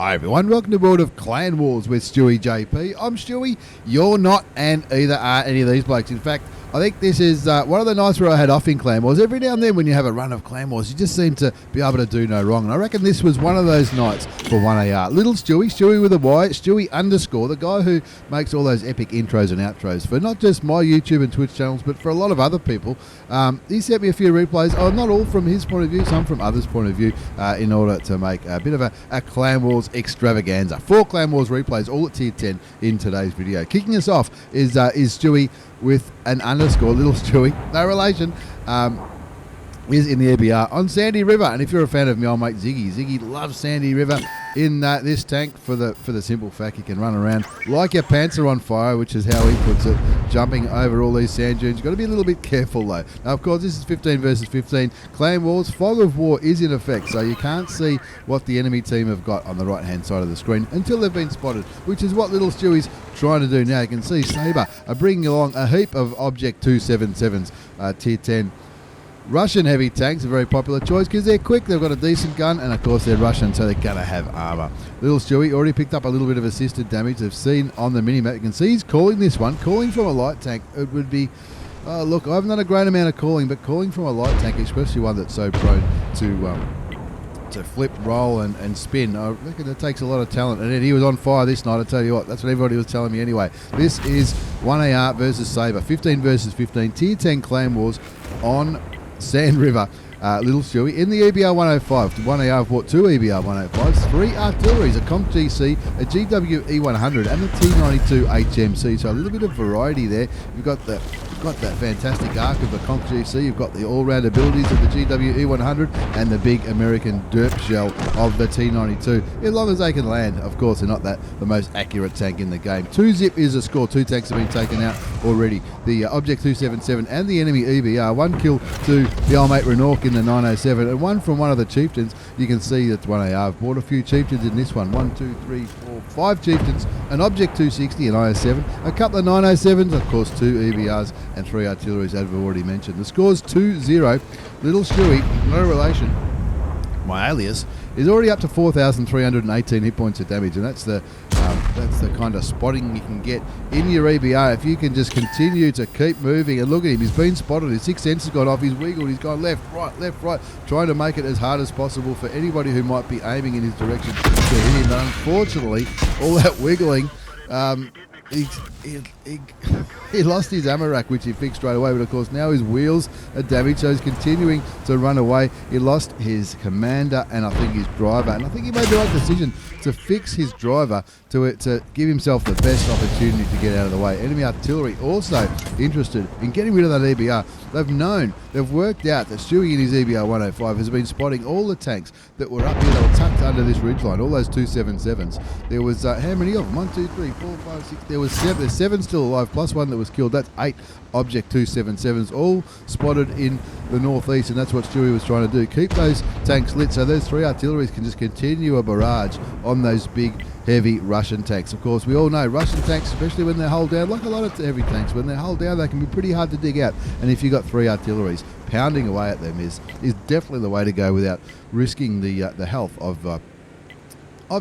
Hi everyone, welcome to World of Clan Wars with stewiejp. I'm Stewie, you're not, and either are any of these blokes. In fact, I think this is one of the nights where I had off in Clan Wars. Every now and then when you have a run of Clan Wars, you just seem to be able to do no wrong. And I reckon this was one of those nights for 1AR. Little Stewie with a Y, Stewie _, the guy who makes all those epic intros and outros for not just my YouTube and Twitch channels, but for a lot of other people. He sent me a few replays, not all from his point of view, some from others' point of view, in order to make a bit of a Clan Wars extravaganza. 4 Clan Wars replays, all at tier 10 in today's video. Kicking us off is Stewie with an _, little Stewie, no relation, is in the EBR on Sandy River. And if you're a fan of me, old mate Ziggy loves Sandy River in this tank for the simple fact he can run around like your pants are on fire, which is how he puts it, jumping over all these sand dunes. You've got to be a little bit careful though. Now, of course, this is 15 versus 15. Clan Wars, fog of war is in effect, so you can't see what the enemy team have got on the right-hand side of the screen until they've been spotted, which is what little Stewie's trying to do now. You can see SABRE are bringing along a heap of Object 277s, tier 10. Russian heavy tanks, a very popular choice because they're quick, they've got a decent gun, and of course they're Russian, so they're going to have armour. Little Stewie already picked up a little bit of assisted damage. They've seen on the minimap, you can see he's calling this one. Calling from a light tank, it would be, look, I haven't done a great amount of calling, but calling from a light tank, especially one that's so prone to flip, roll and spin, I reckon it takes a lot of talent. And he was on fire this night, I tell you what, that's what everybody was telling me anyway. This is 1AR versus SABRE, 15 versus 15, tier 10 Clan Wars on Sand River. Little Stewie in the EBR 105. 1AR have bought 2 EBR 105s, 3 artilleries, a Comp GC, a GWE 100, and a T92 HMC. So a little bit of variety there. You've got that fantastic arc of the Comp GC. You've got the all-round abilities of the GWE 100 and the big American derp shell of the T92. As long as they can land, of course, they're not the most accurate tank in the game. 2-zip is a score. 2 tanks have been taken out already. The Object 277 and the enemy EBR. 1 kill to the old mate Renork in the 907, and 1 from one of the chieftains. You can see that 1AR have bought a few chieftains in this one. 1, 2, 3, 4, 5 chieftains, an Object 260, an IS7, a couple of 907s, of course 2 EBRs, and 3 artilleries, as we've already mentioned. The score's 2-0. Little Stewie, no relation, my alias, is already up to 4,318 hit points of damage, and that's the kind of spotting you can get in your EBR if you can just continue to keep moving. And look at him, he's been spotted, his 6th sense has gone off, he's wiggled, he's gone left, right, trying to make it as hard as possible for anybody who might be aiming in his direction to hit him. But unfortunately, all that wiggling, he lost his ammo rack, which he fixed straight away, but of course now his wheels are damaged, so he's continuing to run away. He lost his commander and I think his driver, and I think he made the right decision to fix his driver to give himself the best opportunity to get out of the way. Enemy artillery also interested in getting rid of that EBR. They've worked out that Stewie in his EBR 105 has been spotting all the tanks that were up here, that were tucked under this ridgeline, all those 277s. There was, how many of them? 1, 2, 3, 4, 5, 6, there was 7. There's 7 still alive, plus 1 that was killed. That's 8 Object 277s, all spotted in the northeast, and that's what Stewie was trying to do. Keep those tanks lit so those 3 artilleries can just continue a barrage on those big, heavy Russian tanks. Of course, we all know Russian tanks, especially when they're hulled down, like a lot of heavy tanks, when they're hulled down, they can be pretty hard to dig out. And if you've got 3 artilleries, pounding away at them is definitely the way to go without risking the health of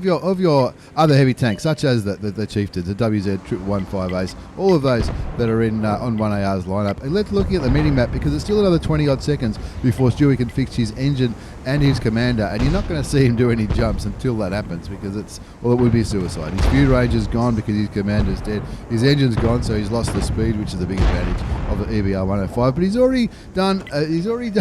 your other heavy tanks, such as the Chieftains, the WZ 115As, all of those that are in on 1AR's lineup. And let's look at the mini-map, because it's still another 20-odd seconds before Stewie can fix his engine and his commander, and you're not going to see him do any jumps until that happens, because it would be suicide. His view range is gone because his commander's dead. His engine's gone, so he's lost the speed, which is the big advantage of the EBR 105. But he's already done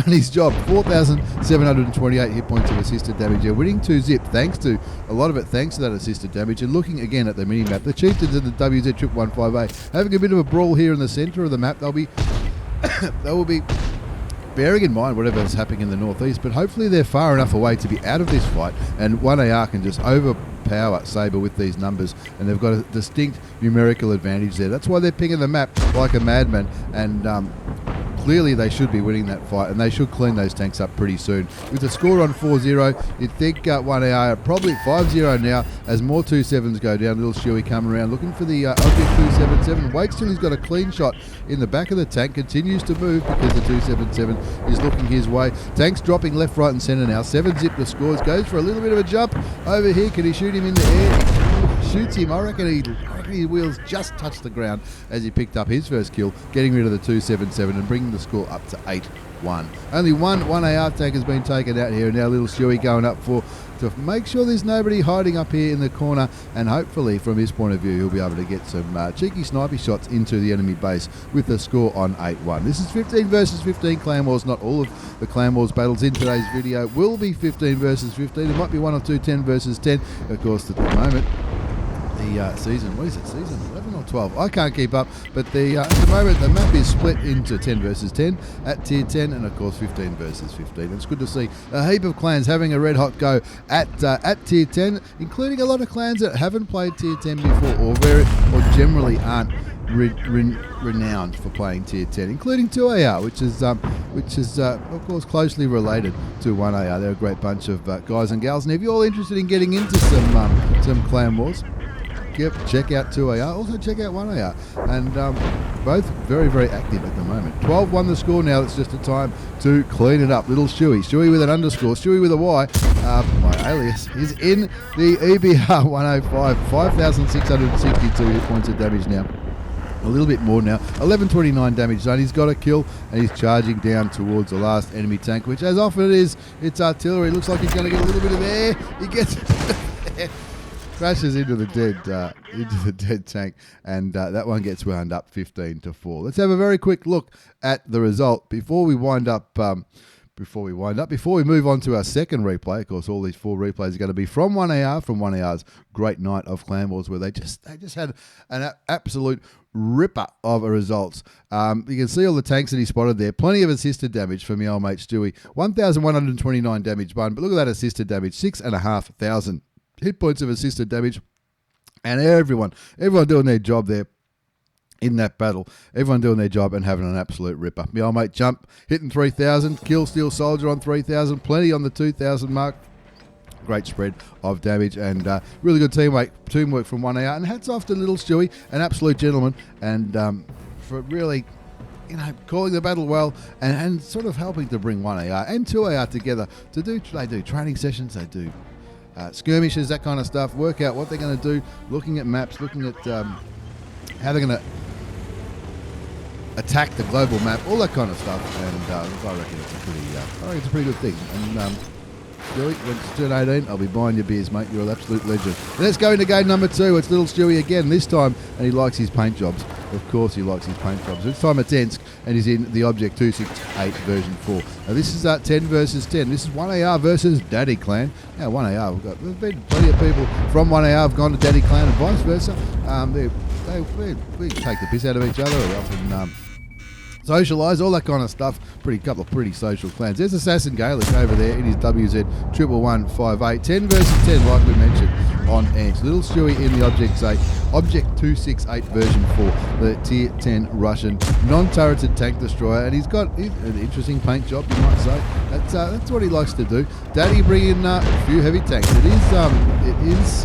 his job. 4,728 hit points of assisted damage. They're winning 2-zip, a lot of it thanks to that assisted damage. And looking again at the mini-map, the Chieftains and the WZ 115A having a bit of a brawl here in the centre of the map. They will be bearing in mind whatever's happening in the northeast, but hopefully they're far enough away to be out of this fight, and 1AR can just overpower SABRE with these numbers, and they've got a distinct numerical advantage there. That's why they're picking the map like a madman and clearly they should be winning that fight, and they should clean those tanks up pretty soon. With the score on 4-0, you'd think 1AR probably 5-0 now as more 2-7s go down. Little Stewie coming around looking for the object 277. Waits till he's got a clean shot in the back of the tank, continues to move because the 277 is looking his way. Tanks dropping left, right and centre now. 7-zip the scores, goes for a little bit of a jump over here. Can he shoot him in the air? Shoots him. I reckon his wheels just touched the ground as he picked up his first kill, getting rid of the 277 and bringing the score up to 8-1. Only one AR tank has been taken out here, and now little Stewie going up to make sure there's nobody hiding up here in the corner, and hopefully from his point of view he'll be able to get some cheeky snipey shots into the enemy base with the score on 8-1. This is 15 versus 15 clan wars. Not all of the clan wars battles in today's video will be 15 versus 15. There might be one or two 10 versus 10. Of course, at the moment the season, what is it, season 11 or 12? I can't keep up, but at the moment the map is split into 10 versus 10 at tier 10, and of course 15 versus 15. It's good to see a heap of clans having a red hot go at tier 10, including a lot of clans that haven't played tier 10 before, or generally aren't renowned for playing tier 10, including 2AR, which is of course closely related to 1AR. They're a great bunch of guys and gals, and if you're all interested in getting into some clan wars, check out 2AR, also check out 1AR, and both very, very active at the moment. 12-1 the score now. It's just a time to clean it up. Little Stewie with an underscore, Stewie with a Y, my alias, is in the EBR 105, 5,662 hit points of damage now. A little bit more now, 1129 damage done. He's got a kill and he's charging down towards the last enemy tank, which as often it is, it's artillery. Looks like he's going to get a little bit of air. He gets crashes into the dead tank, and that one gets wound up 15-4. Let's have a very quick look at the result before we wind up. Before we move on to our second replay. Of course, all these 4 replays are going to be from 1AR, from 1AR's great night of clan wars, where they just had an absolute ripper of results. You can see all the tanks that he spotted there. Plenty of assisted damage from the old mate Stewie. 1,129 damage bun, but look at that assisted damage, 6,500 hit points of assisted damage, and everyone doing their job there in that battle. Everyone doing their job and having an absolute ripper. My old mate Jump hitting 3,000, Kill Steel Soldier on 3,000, plenty on the 2,000 mark. Great spread of damage, and really good teamwork from 1AR, and hats off to little Stewie, an absolute gentleman, and for really calling the battle well, and sort of helping to bring 1AR and 2AR together to do training sessions, they do skirmishes, that kind of stuff, work out what they're going to do, looking at maps, looking at how they're going to attack the global map, all that kind of stuff, and I reckon it's a pretty good thing. And Stewie, when it's turn 18, I'll be buying your beers, mate. You're an absolute legend. Let's go into game number 2. It's little Stewie again this time, and he likes his paint jobs. Of course he likes his paint jobs. This time it's Ensk, and he's in the Object 268 version 4. Now this is 10 versus 10. This is 1AR versus Daddy Clan. Now 1AR, there's been plenty of people from 1AR have gone to Daddy Clan and vice versa. They take the piss out of each other. They often socialise, all that kind of stuff. Couple of pretty social clans. There's Assassin Gaelic over there in his WZ 11158. 10 versus 10, like we mentioned on Ensk. Little Stewie in the Object 268 version 4, the tier 10 Russian non-turreted tank destroyer, and he's got an interesting paint job, you might say. That's what he likes to do. Daddy bringing a few heavy tanks. It is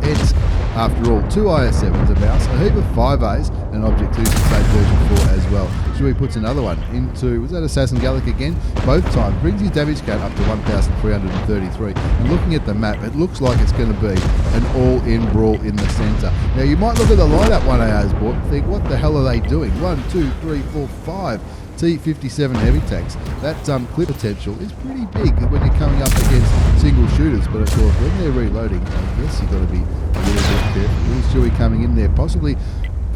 Ensk. After all, 2 IS7s, a mouse, a heap of 5As, and an Object 268 version 4 as well. Stewie puts another one into, was that Assassin Gallic again? Both times. Brings his damage count up to 1,333. And looking at the map, it looks like it's going to be an all-in brawl in the centre. Now, you might look at the lineup 1AR's bought and think, what the hell are they doing? 1, 2, 3, 4, 5 T57 heavy tanks. That clip potential is pretty big when you're coming up against single shooters, but of course when they're reloading, I guess you've got to be a little bit careful. Little Stewie coming in there,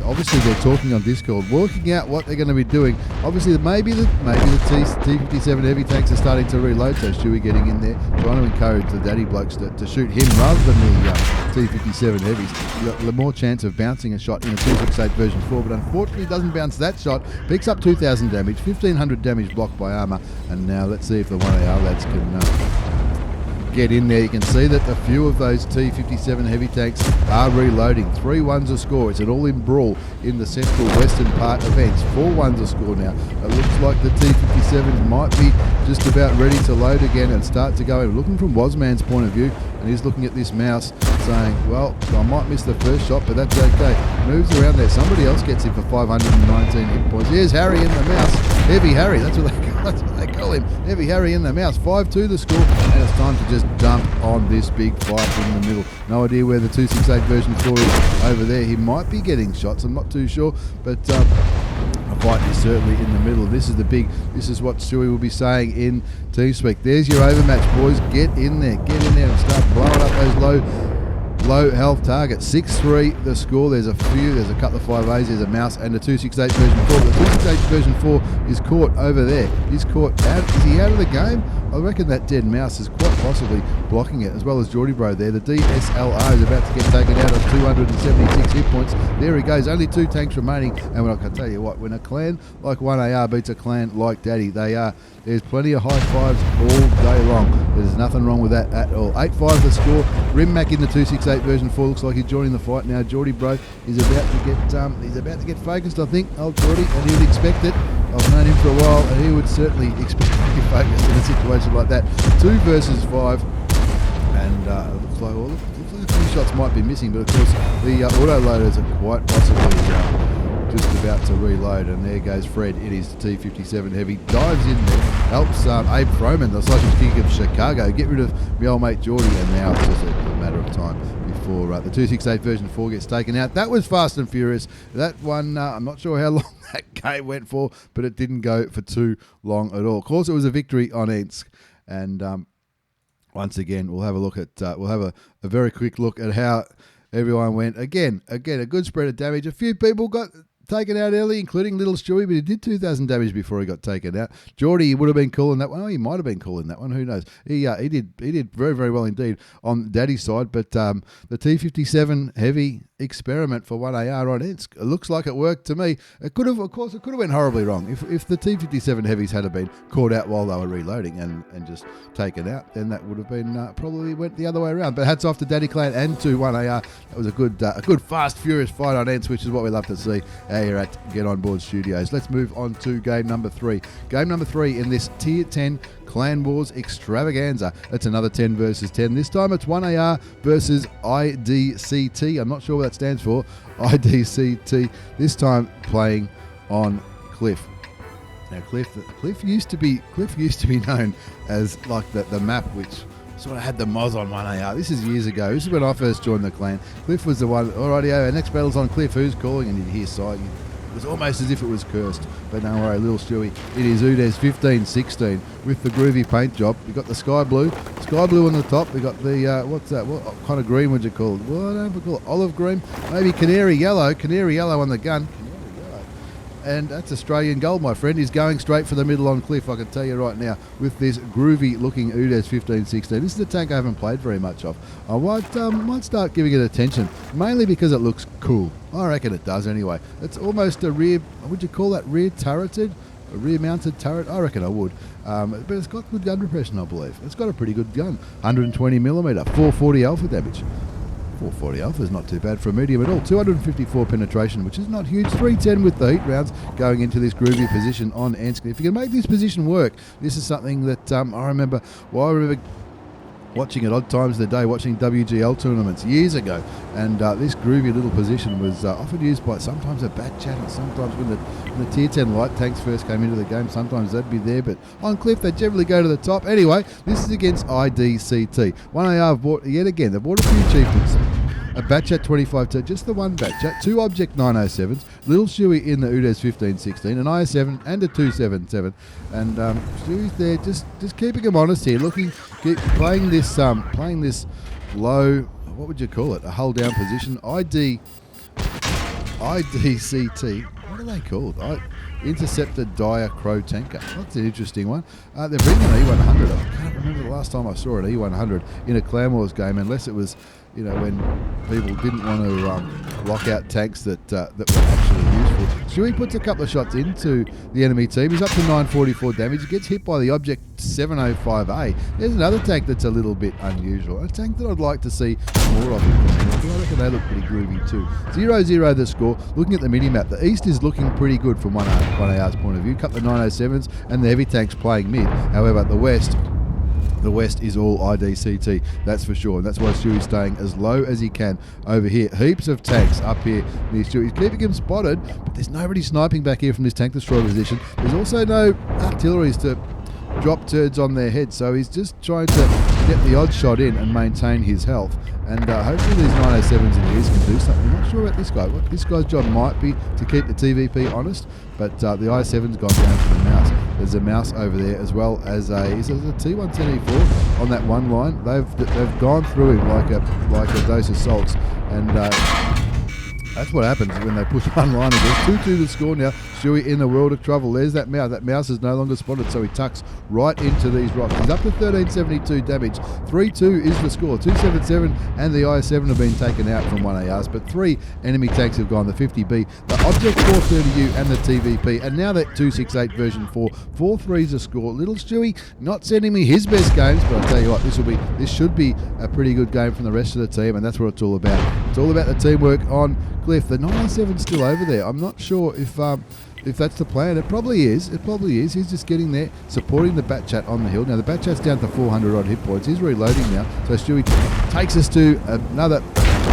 obviously they're talking on Discord, working out what they're going to be doing. Obviously maybe the T57 heavy tanks are starting to reload, so Stewie getting in there, trying to encourage the daddy blokes to shoot him rather than the T57 heavies. You've got the more chance of bouncing a shot in a 268 version 4, but unfortunately doesn't bounce that shot. Picks up 2,000 damage, 1,500 damage blocked by armour, and now let's see if the 1AR lads can get in there. You can see that a few of those T57 heavy tanks are reloading. 3-1's a score. It's an all-in brawl in the central western part of Ensk. 4-1's a score now. It looks like the T57s might be just about ready to load again and start to go in. Looking from Wasman's point of view, and he's looking at this mouse saying, well, I might miss the first shot, but that's okay. Moves around there. Somebody else gets him for 519 hit points. Here's Harry in the mouse. Heavy Harry, that's what they call him. Heavy Harry in the mouse. 5-2 the score, and it's time to just jump on this big fight in the middle. No idea where the 268 version 4 is over there. He might be getting shots, I'm not too sure, but a fight is certainly in the middle. This is what Stewie will be saying in TeamSpeak. There's your overmatch, boys. Get in there and start blowing up those low health targets. 6-3 the score. There's a couple of 5As, there's a mouse and a 268 version 4. The 268 version 4 is caught over there. He's caught out. Is he out of the game? I reckon that dead mouse is quite possibly blocking it, as well as Geordie Bro there. The DSLR is about to get taken out of 276 hit points. There he goes. Only 2 tanks remaining. And I can tell you what, when a clan like 1AR beats a clan like Daddy, there's plenty of high fives all day long. There's nothing wrong with that at all. 8-5 the score. Rimmac in the 268 version 4 looks like he's joining the fight now. Geordie Bro is about to get focused, I think. Old Geordie, and he would expect it. I've known him for a while, and he would certainly expect to be focused in a situation like that. 2 versus 5, and it looks like a few shots might be missing, but of course the auto loaders are quite possibly just about to reload, and there goes Fred in his T57 heavy, dives in there, helps Abe Froman, the Sausage King of Chicago, get rid of my old mate Geordie, and now it's just a matter of time before the 268 version 4 gets taken out. That was fast and furious. That one, I'm not sure how long that game went for, but it didn't go for too long at all. Of course, it was a victory on Ensk, and once again, we'll have a look at a very quick look at how everyone went. Again, a good spread of damage. A few people got taken out early, including little Stewie, but he did 2,000 damage before he got taken out. Geordie would have been cool in that one. Oh, he might have been cool in that one. Who knows? He did very, very well indeed on Daddy's side, but the T57 heavy experiment for 1AR on Ensk, it looks like it worked to me. It could have went horribly wrong. If the T57 heavies had been caught out while they were reloading and just taken out, then that would have been probably went the other way around. But hats off to Daddy Clan and to 1AR. That was a good fast, furious fight on Ensk, which is what we love to see here at Get On Board Studios. Let's move on to game number 3. Game number 3 in this Tier 10 Clan Wars Extravaganza. It's another 10 versus 10. This time it's 1AR versus IDCT. I'm not sure what that stands for. IDCT. This time playing on Cliff. Now Cliff used to be known as like the map which sort of had the moz on 1AR. This is years ago. This is when I first joined the clan. Cliff was the one. Alrighty, our next battle's on Cliff. Who's calling? And you'd hear sight. It was almost as if it was cursed. But don't worry, little Stewie. It is UDES 15-16 with the groovy paint job. We got the sky blue on the top. We got the what's that? What kind of green would you call it? Well, I don't know if we call it olive green. Maybe canary yellow on the gun. And that's Australian gold, my friend. He's going straight for the middle on Cliff, I can tell you right now, with this groovy-looking UDES 15-16. This is a tank I haven't played very much of. I might start giving it attention, mainly because it looks cool. I reckon it does anyway. It's almost a rear, would you call that rear turreted? A rear-mounted turret? I reckon I would. But it's got good gun repression, I believe. It's got a pretty good gun. 120mm, 440 alpha damage. 440 alpha is not too bad for a medium at all. 254 penetration, which is not huge. 310 with the heat rounds going into this groovy position on Ensk. If you can make this position work, this is something that I remember watching at odd times of the day, watching WGL tournaments years ago, and this groovy little position was often used by sometimes a bat chat, and sometimes when the Tier 10 light tanks first came into the game, sometimes they'd be there, but on Cliff they generally go to the top. Anyway, this is against IDCT. 1AR have bought, yet again, they've bought a few chieftains. A Batchat 25, just the one Batchat, 2 Object 907s, Little Stewie in the UDES 15-16, an IS7 and a 277, and Stewie's there just keeping him honest here, playing this low, what would you call it, a hold down position. IDCT, what are they called? Interceptor Dire Crow Tanker. That's an interesting one. They're bringing an E100. I can't remember the last time I saw an E100 in a Clan Wars game, unless it was, when people didn't want to lock out tanks that were actually useful. Stewie puts a couple of shots into the enemy team. He's up to 944 damage. He gets hit by the object 705A. There's another tank that's a little bit unusual. A tank that I'd like to see more of. I reckon they look pretty groovy too. 0-0 the score. Looking at the mini-map, the East is looking pretty good from 1AR's point of view. Couple of 907s and the heavy tanks playing mid. However, the West is all IDCT, that's for sure. And that's why Stewie's staying as low as he can over here. Heaps of tanks up here near Stewie. He's keeping him spotted, but there's nobody sniping back here from this tank destroyer position. There's also no artilleries to drop turds on their heads, so he's just trying to get the odd shot in and maintain his health. And hopefully these 907s in here can do something. I'm not sure about this guy. What this guy's job might be to keep the TVP honest, but the i7's gone down for the mouse. There's a mouse over there as well as a T110E4 on that one line. They've gone through him like a dose of salts, and that's what happens when they push one line. There's 2-2 the score now. Stewie in a world of trouble. There's that mouse. That mouse is no longer spotted, so he tucks right into these rocks. He's up to 1372 damage. 3-2 is the score. 277 and the i7 have been taken out from 1ARs, but 3 enemy tanks have gone. The 50B, the Object 430U and the TVP, and now that 268 version 4. 4-3 is the score. Little Stewie not sending me his best games, but I'll tell you what, this should be a pretty good game from the rest of the team, and that's what it's all about. It's all about the teamwork on Cliff. The 907's still over there. I'm not sure if that's the plan. It probably is. He's just getting there, supporting the Batchat on the hill. Now the Batchat's down to 400 odd hit points. He's reloading now. So Stewie takes us to another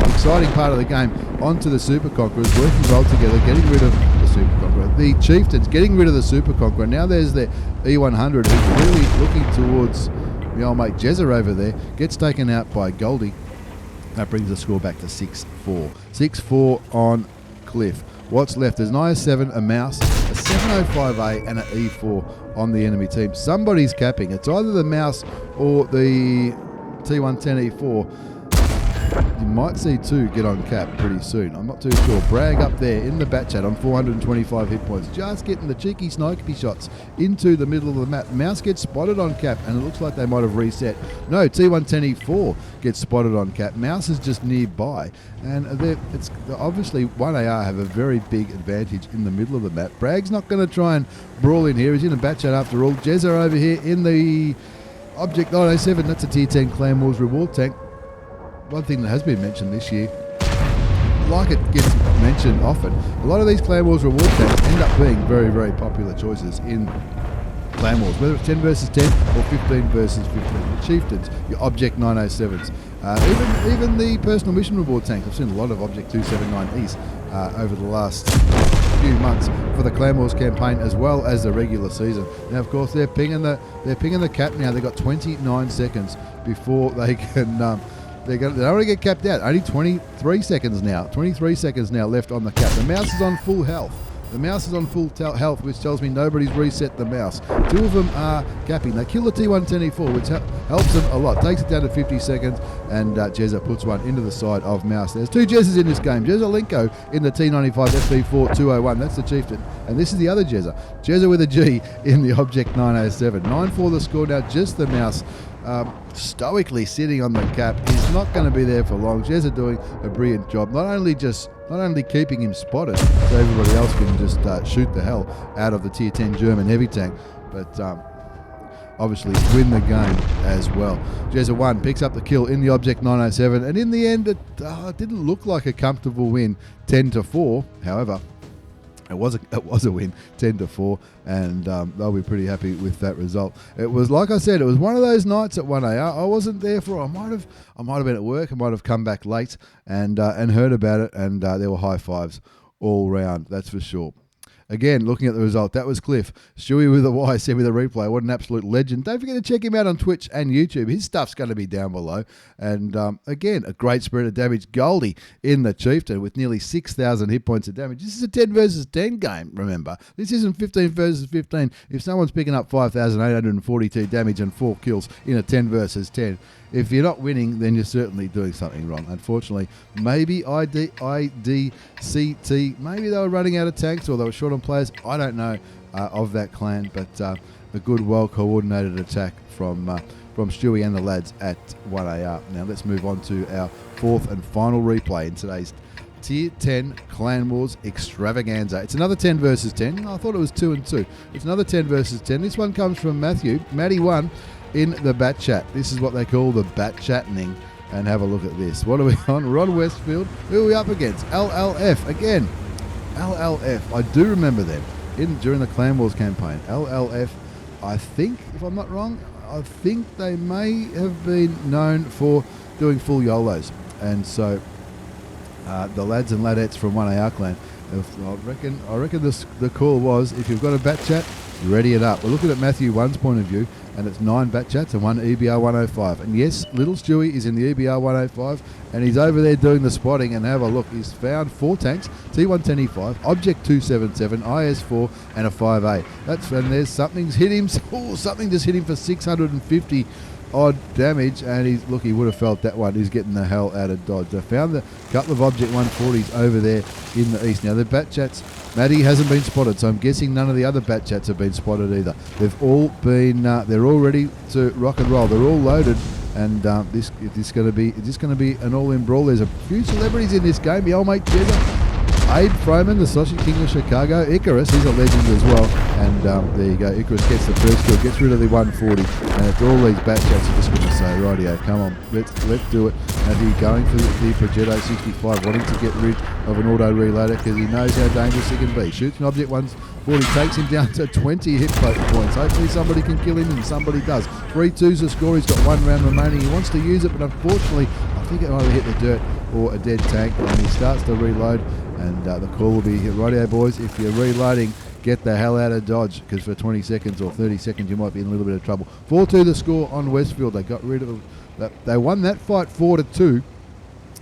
exciting part of the game, onto the Super Conquerors, working well together, getting rid of the Super Conqueror. The Chieftains getting rid of the Super Conqueror. Now there's the E100 who's really looking towards the old mate Jezza over there. Gets taken out by Goldie. That brings the score back to 6-4. 6-4 on Cliff. What's left? There's an IS-7, a mouse, a 705A, and an E4 on the enemy team. Somebody's capping. It's either the mouse or the T110E4. You might see 2 get on cap pretty soon. I'm not too sure. Bragg up there in the Batchat on 425 hit points. Just getting the cheeky snipey shots into the middle of the map. Mouse gets spotted on cap, and it looks like they might have reset. No, T110E4 gets spotted on cap. Mouse is just nearby. And it's obviously 1AR have a very big advantage in the middle of the map. Bragg's not going to try and brawl in here. He's in a Batchat after all. Jezza over here in the Object 907. That's a Tier 10 Clan Wars reward tank. One thing that has been mentioned this year, like it gets mentioned often, a lot of these Clan Wars reward tanks end up being very, very popular choices in Clan Wars, whether it's 10 versus 10 or 15 versus 15. The Chieftains, your Object 907s, even the personal mission reward tanks. I've seen a lot of Object 279Es over the last few months for the Clan Wars campaign as well as the regular season. Now, of course, they're pinging the cap now. They've got 29 seconds before they can. They don't want to get capped out. Only 23 seconds now. 23 seconds now left on the cap. The mouse is on full health. The mouse is on full health, which tells me nobody's reset the mouse. 2 of them are capping. They kill the T110E4, which helps them a lot. Takes it down to 50 seconds, and Jezza puts one into the side of mouse. There's 2 Jezzas in this game. Jezza Lenko in the T95 FP4 201. That's the Chieftain. And this is the other Jezza. Jezza with a G in the Object 907. 9-4 the score now. Just the mouse. Stoically sitting on the cap. He's not going to be there for long. Jezza doing a brilliant job. Not only keeping him spotted so everybody else can just shoot the hell out of the Tier 10 German heavy tank, but obviously win the game as well. Jezza 1 picks up the kill in the Object 907, and in the end it didn't look like a comfortable win, 10-4. However, it was a win, 10-4, and they'll be pretty happy with that result. It was, like I said, it was one of those nights at 1AR. I wasn't there for it. I might have been at work. I might have come back late and heard about it, and there were high fives all round. That's for sure. Again, looking at the result, that was Cliff. Stewie with a Y, said with a replay. What an absolute legend. Don't forget to check him out on Twitch and YouTube. His stuff's going to be down below. And again, a great spread of damage. Goldie in the Chieftain with nearly 6,000 hit points of damage. This is a 10 versus 10 game, remember. This isn't 15 versus 15. If someone's picking up 5,842 damage and 4 kills in a 10 versus 10, if you're not winning, then you're certainly doing something wrong. Unfortunately, maybe IDCT, maybe they were running out of tanks or they were short on players. I don't know of that clan, but a good, well-coordinated attack from Stewie and the lads at 1AR. Now let's move on to our 4th and final replay in today's Tier 10 Clan Wars Extravaganza. It's another 10 versus 10. I thought it was 2 and 2. It's another 10 versus 10. This one comes from Matthew. Matty 1 in the bat chat. This is what they call the bat chatting. And have a look at this. What are we on? We're on Westfield. Who are we up against? LLF again. LLF. I do remember them during the Clan Wars campaign. LLF, I think, if I'm not wrong, I think they may have been known for doing full YOLOs. And so the lads and ladettes from 1AR clan, I reckon the call was, if you've got a bat chat, ready it up. We're looking at Matthew 1's point of view, and it's 9 bat chats and 1 EBR 105. And yes, little Stewie is in the EBR 105, and he's over there doing the spotting. And have a look, he's found 4 tanks, T110E5, Object 277, IS4, and a 5A. And there's something's hit him. Something just hit him for 650 odd damage, and he would have felt that one. He's getting the hell out of Dodge. They found a couple of Object 140s over there in the east. Now the bat chats, Matty hasn't been spotted, so I'm guessing none of the other bat chats have been spotted either. They've all been, they're all ready to rock and roll. They're all loaded, and this is going to be an all-in brawl. There's a few celebrities in this game. The old mate Jezza, Abe Froman, the Sausage King of Chicago, Icarus, he's a legend as well, and there you go, Icarus gets the first kill, gets rid of the 140, and it's all these bat chats are just going to say, rightio, come on, let's do it. Matthew going for the Progetto 65, wanting to get rid of an auto reloader because he knows how dangerous he can be. Shoots an Object 140, takes him down to 20 hit points. Hopefully somebody can kill him, and somebody does. 3-2's the score, he's got 1 round remaining. He wants to use it, but unfortunately, I think it either hit the dirt or a dead tank, and he starts to reload. And the call will be, rightio boys, if you're reloading, get the hell out of Dodge, because for 20 seconds or 30 seconds you might be in a little bit of trouble. 4-2 the score on Westfield. They got rid of they won that fight 4-2.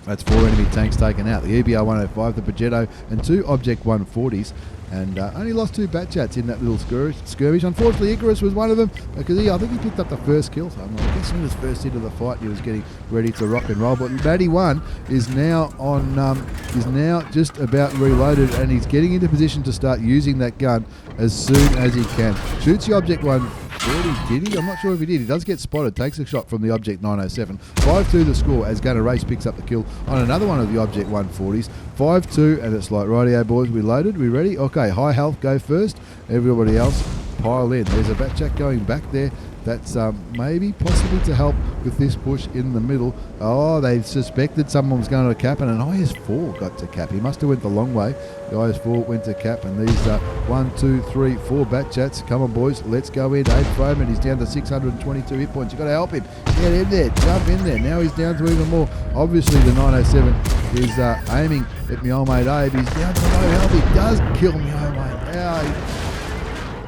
That's 4 enemy tanks taken out. The EBR 105, the Progetto, and 2 Object 140s. And only lost 2 bat chats in that little skirmish. Unfortunately, Icarus was one of them, because I think he picked up the first kill. So I'm guessing his first hit of the fight, he was getting ready to rock and roll. But Matty 1 is now just about reloaded, and he's getting into position to start using that gun as soon as he can. Shoots the Object 140, did he? I'm not sure if he did. He does get spotted, takes a shot from the Object 907. 5-2 the score as Gunner Race picks up the kill on another one of the Object 140s. 5-2, and it's like, rightio boys, we loaded, we ready? Okay, high health, go first. Everybody else, pile in. There's a bat chat going back there. That's maybe possibly to help with this push in the middle. Oh, they suspected someone was going to cap, and an IS4 got to cap. He must have went the long way. The IS4 went to cap, and these 1, 2, 3, 4 bat chats. Come on, boys, let's go in. Abe Froman, he's down to 622 hit points. You've got to help him. Get in there, jump in there. Now he's down to even more. Obviously, the 907 is aiming at me old mate Abe. He's down to low health. He does kill me old mate. Ow.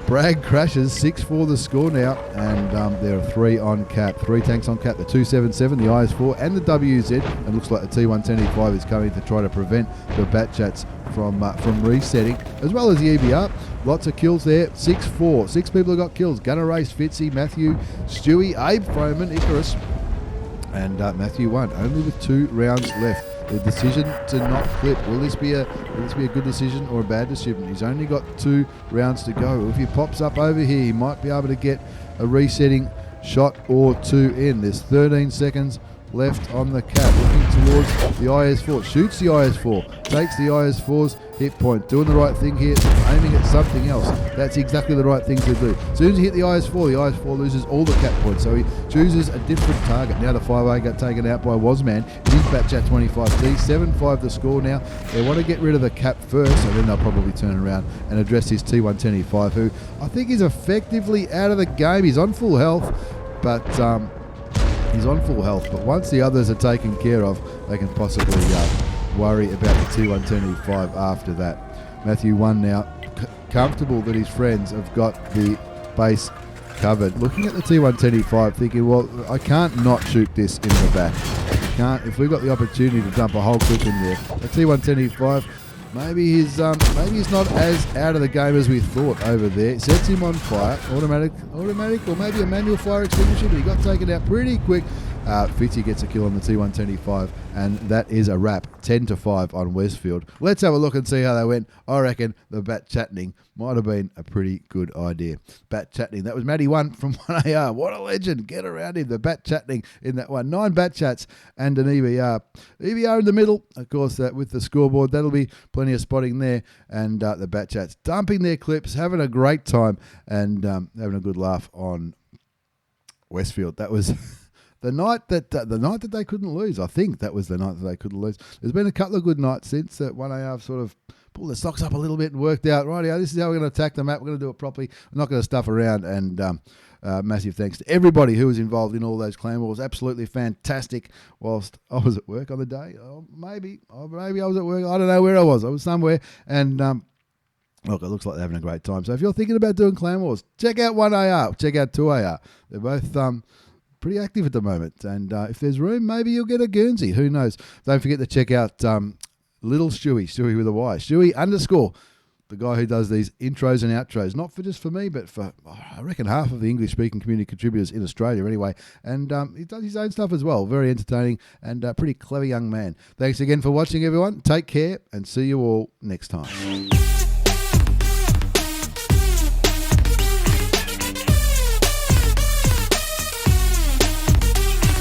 Bragg crashes, 6-4 the score now, and there are 3 on cap. 3 tanks on cap, the 277, the IS4, and the WZ. And looks like the T110E5 is coming to try to prevent the bat chats from resetting, as well as the EBR. Lots of kills there, 6-4. 6 people have got kills. Gunner Race, Fitzy, Matthew, Stewie, Abe Froman, Icarus, and Matthew 1, only with 2 rounds left. The decision to not clip, will this be a good decision or a bad decision? He's only got 2 rounds to go. If he pops up over here, he might be able to get a resetting shot or 2 in. There's 13 seconds left on the cap, looking towards the IS4, shoots the IS4, takes the IS4's hit point, doing the right thing here, aiming at something else. That's exactly the right thing to do. As soon as he hit the IS4 loses all the cap points, so he chooses a different target. Now the 5A got taken out by Wasman. It is Batchat 25D, 7-5 the score now. They want to get rid of the cap first, so then they'll probably turn around and address his T110E5, who I think is effectively out of the game. He's on full health, but once the others are taken care of, they can possibly worry about the T110E5 after that. Matthew 1 now, comfortable that his friends have got the base covered. Looking at the T110E5, thinking, well, I can't not shoot this in the back. If we've got the opportunity to dump a whole clip in there. The T110E5, maybe he's not as out of the game as we thought over there. Sets him on fire, automatic, or maybe a manual fire extinguisher, but he got taken out pretty quick. Fitzy gets a kill on the T125, and that is a wrap, 10-5 on Westfield. Let's have a look and see how they went. I reckon the bat chatting might have been a pretty good idea. Bat chatting, that was Matty 1 from 1AR. What a legend. Get around him. The bat chatting in that one. 9 bat chats and an EVR. EVR in the middle, of course, that with the scoreboard. That'll be plenty of spotting there. And the bat chats dumping their clips, having a great time, and having a good laugh on Westfield. That was the night that they couldn't lose. I think that was the night that they couldn't lose. There's been a couple of good nights since that 1AR sort of pulled the socks up a little bit and worked out, right, this is how we're going to attack the map. We're going to do it properly. We're not going to stuff around. And massive thanks to everybody who was involved in all those clan wars. Absolutely fantastic. Whilst I was at work on the day, maybe I was at work. I don't know where I was. I was somewhere. And look, it looks like they're having a great time. So if you're thinking about doing clan wars, check out 1AR. Check out 2AR. They're both pretty active at the moment. And if there's room, maybe you'll get a Guernsey. Who knows? Don't forget to check out Little Stewie with a Y. Stewie _ the guy who does these intros and outros, not for just for me, but for, I reckon, half of the English-speaking community contributors in Australia anyway. And he does his own stuff as well. Very entertaining and pretty clever young man. Thanks again for watching, everyone. Take care and see you all next time.